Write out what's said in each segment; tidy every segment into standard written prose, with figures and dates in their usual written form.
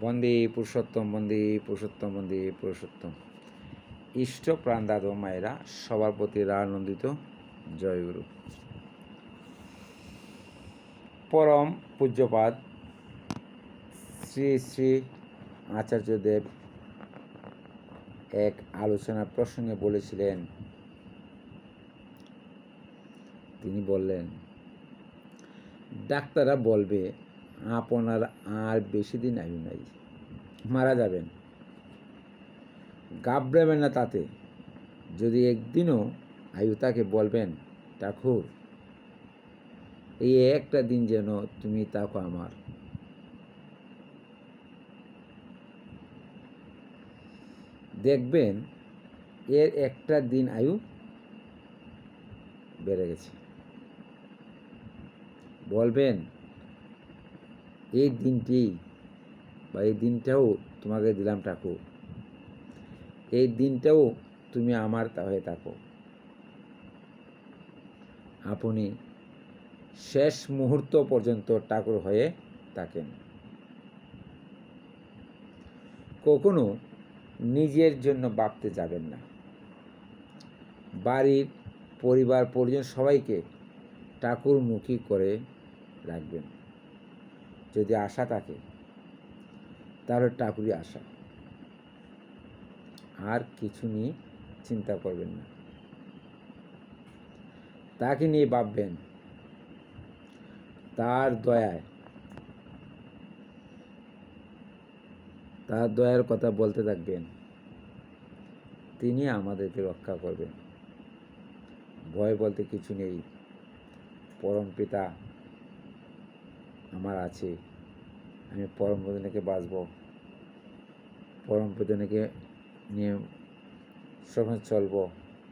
বন্দে পুরুষোত্তম, বন্দে পুরুষোত্তম, বন্দে পুরুষোত্তম। ইষ্ট প্রাণ দাদু মায়েরা সবার প্রতি আনন্দিত। জয়গুরু। পরম পূজ্যপাদ শ্রী শ্রী আচার্যদেব এক আলোচনা প্রসঙ্গে বলেছিলেন, তিনি বললেন, ডাক্তাররা বলবে আপনার আর বেশি দিন আয়ু নাই, মারা যাবেন। ঘাবড়াবেন না তাতে, যদি একদিনও আয়ু তাকে বলবেন, ঠাকুর এই একটা দিন যেন তুমি থাকো আমার। দেখবেন এর একটা দিন আয়ু বেড়ে গেছে। বলবেন এই দিনটি বা এই দিনটাও তোমাকে দিলাম ঠাকুর, এই দিনটাও তুমি আমার হয়ে থাকো। আপনি শেষ মুহূর্ত পর্যন্ত ঠাকুর হয়ে থাকেন। কখনো নিজের জন্য ভাবতে যাবেন না। বাড়ির পরিবার পরিজন সবাইকে ঠাকুরমুখী করে রাখবেন। যদি আশা থাকে তাহলে ঠাকুরই আশা, আর কিছু নিয়ে চিন্তা করবেন না। তাকে নিয়ে ভাববেন, তার দয়ার কথা বলতে থাকবেন। তিনি আমাদেরকে রক্ষা করবেন। ভয় বলতে কিছু নেই। পরম পিতা আমার আছে, আমি পরম পিতাকে বাঁচব, পরম পিতাকে নিয়ে সবসময় চলব,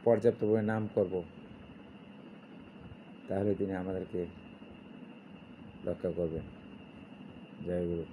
পর্যাপ্ত করে নাম করব, তাহলে তিনি আমাদেরকে রক্ষা করবেন। জয় গুরু।